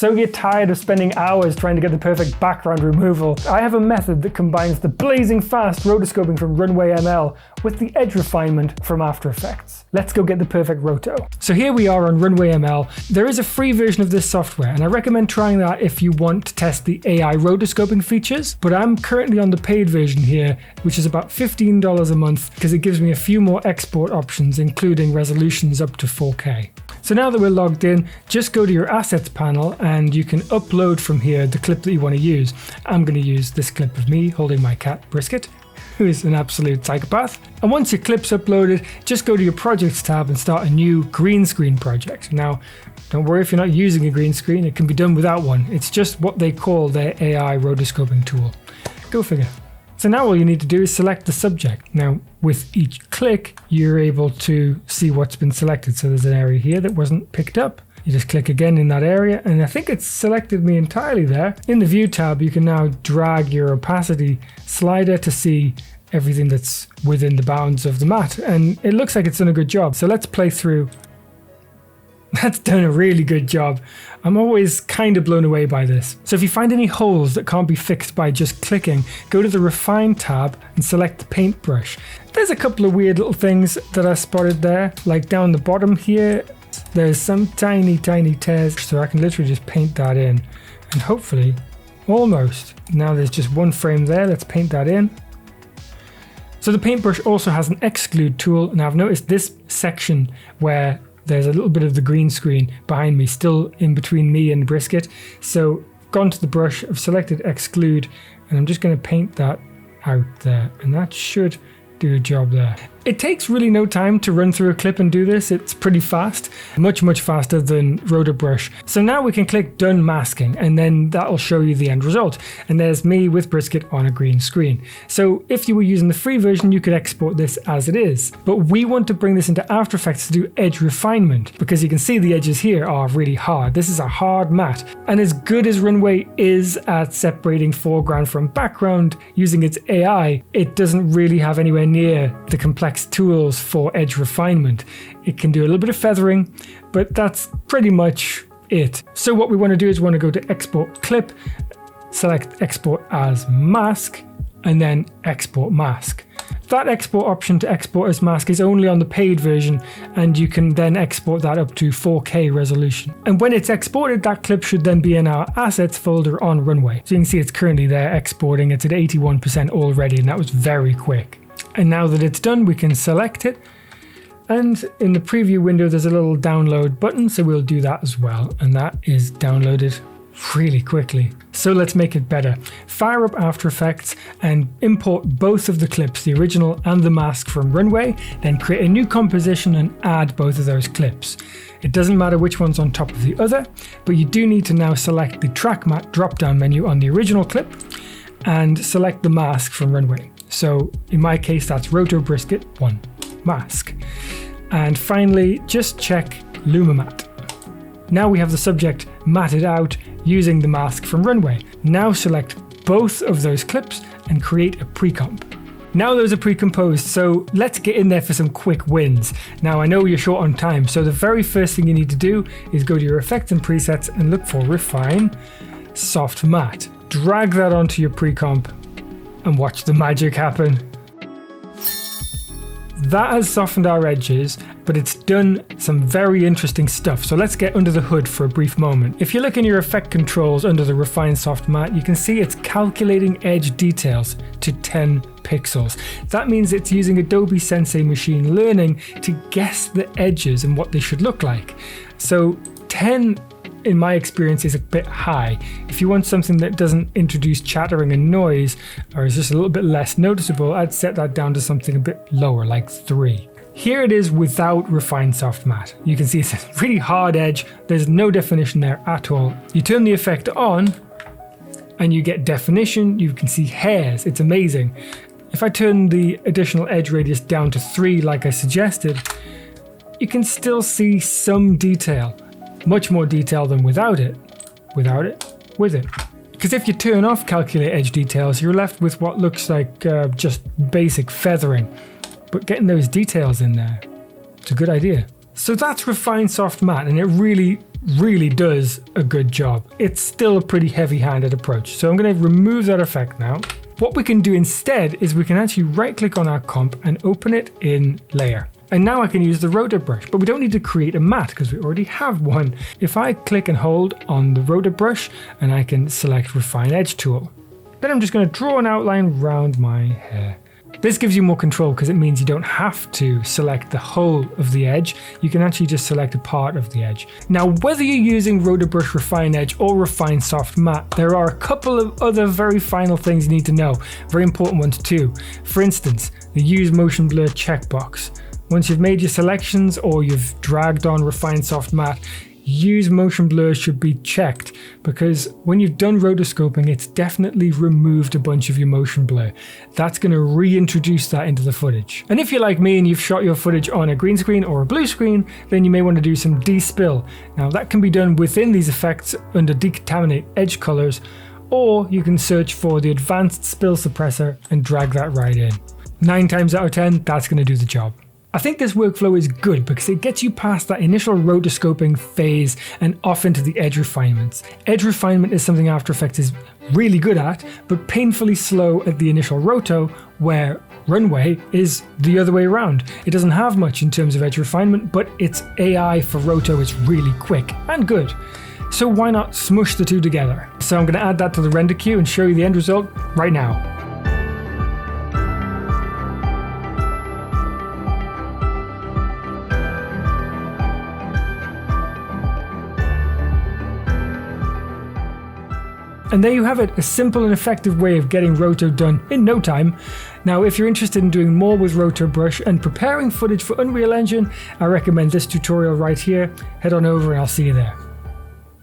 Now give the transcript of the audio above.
So you're tired of spending hours trying to get the perfect background removal? I have a method that combines the blazing fast rotoscoping from Runway ML with the edge refinement from After Effects. Let's go get the perfect roto. So here we are on Runway ML. There is a free version of this software, and I recommend trying that if you want to test the AI rotoscoping features, but I'm currently on the paid version here, which is about $15 a month because it gives me a few more export options, including resolutions up to 4K. So now that we're logged in, just go to your assets panel and you can upload from here the clip that you want to use. I'm going to use this clip of me holding my cat Brisket, who is an absolute psychopath. And once your clip's uploaded, just go to your projects tab and start a new green screen project. Now, don't worry if you're not using a green screen, it can be done without one. It's just what they call their AI rotoscoping tool. Go figure. So now all you need to do is select the subject. Now, with each click, you're able to see what's been selected. So there's an area here that wasn't picked up. You just click again in that area, and I think it's selected me entirely there. In the View tab, you can now drag your opacity slider to see everything that's within the bounds of the matte, and it looks like it's done a good job. So let's play through. That's done a really good job. I'm always kind of blown away by this. So if you find any holes that can't be fixed by just clicking, go to the Refine tab and select the paintbrush. There's a couple of weird little things that I spotted there, like down the bottom here, there's some tiny tears, so I can literally just paint that in, and hopefully, almost. Now there's just one frame there, let's paint that in. So the paintbrush also has an exclude tool, and I've noticed this section where there's a little bit of the green screen behind me, still in between me and Brisket. So gone to the brush, I've selected exclude, and I'm just going to paint that out there, and that should do a job there. It takes really no time to run through a clip and do this. It's pretty fast, much faster than RotoBrush. So now we can click done masking, and then that'll show you the end result. And there's me with Brisket on a green screen. So if you were using the free version, you could export this as it is. But we want to bring this into After Effects to do edge refinement, because you can see the edges here are really hard. This is a hard matte. And as good as Runway is at separating foreground from background using its AI, it doesn't really have anywhere near the complex tools for edge refinement. It can do a little bit of feathering, but that's pretty much it. So what we want to do is we want to go to export clip, select export as mask, and then export mask. That export option to export as mask is only on the paid version, and you can then export that up to 4K resolution. And when it's exported, that clip should then be in our assets folder on Runway. So you can see it's currently there exporting. It's at 81% already, and that was very quick. And now that it's done, we can select it. And in the preview window, there's a little download button, so we'll do that as well. And that is downloaded really quickly. So let's make it better. Fire up After Effects and import both of the clips, the original and the mask from Runway, then create a new composition and add both of those clips. It doesn't matter which one's on top of the other, but you do need to now select the track matte drop-down menu on the original clip and select the mask from Runway. So in my case, that's Roto Brisket 1 mask. And finally, just check LumaMatte. Now we have the subject matted out using the mask from Runway. Now select both of those clips and create a pre-comp. Now those are pre-composed, so let's get in there for some quick wins. Now I know you're short on time, so the very first thing you need to do is go to your effects and presets and look for Refine Soft Matte. Drag that onto your pre-comp and watch the magic happen. That has softened our edges, but it's done some very interesting stuff. So let's get under the hood for a brief moment. If you look in your effect controls under the Refine Soft Matte, you can see it's calculating edge details to 10 pixels. That means it's using Adobe Sensei machine learning to guess the edges and what they should look like. So 10 in my experience is a bit high. If you want something that doesn't introduce chattering and noise, or is just a little bit less noticeable, I'd set that down to something a bit lower, like 3. Here it is without Refine Soft Matte. You can see it's a really hard edge. There's no definition there at all. You turn the effect on and you get definition. You can see hairs. It's amazing. If I turn the additional edge radius down to 3 like I suggested, you can still see some detail. Much more detail than without it, with it. Because if you turn off calculate edge details, you're left with what looks like just basic feathering. But getting those details in there, it's a good idea. So that's Refine Soft Matte, and it really really does a good job. It's still a pretty heavy-handed approach. So I'm going to remove that effect now. What we can do instead is we can actually right-click on our comp and open it in Layer. And now I can use the roto brush, but we don't need to create a matte because we already have one. If I click and hold on the roto brush and I can select Refine Edge tool, then I'm just going to draw an outline around my hair. This gives you more control because it means you don't have to select the whole of the edge. You can actually just select a part of the edge. Now, whether you're using Roto Brush Refine Edge or Refine Soft Matte, there are a couple of other very final things you need to know. Very important ones too. For instance, the Use Motion Blur checkbox. Once you've made your selections or you've dragged on Refine Soft Matte, Use Motion Blur should be checked because when you've done rotoscoping, it's definitely removed a bunch of your motion blur. That's going to reintroduce that into the footage. And if you're like me and you've shot your footage on a green screen or a blue screen, then you may want to do some despill. Now that can be done within these effects under Decontaminate Edge Colors, or you can search for the Advanced Spill Suppressor and drag that right in. 9 times out of 10, that's going to do the job. I think this workflow is good because it gets you past that initial rotoscoping phase and off into the edge refinements. Edge refinement is something After Effects is really good at, but painfully slow at the initial roto, where Runway is the other way around. It doesn't have much in terms of edge refinement, but its AI for roto is really quick and good. So why not smush the two together? So I'm going to add that to the render queue and show you the end result right now. And there you have it, a simple and effective way of getting roto done in no time. Now, if you're interested in doing more with Roto Brush and preparing footage for Unreal Engine, I recommend this tutorial right here. Head on over and I'll see you there.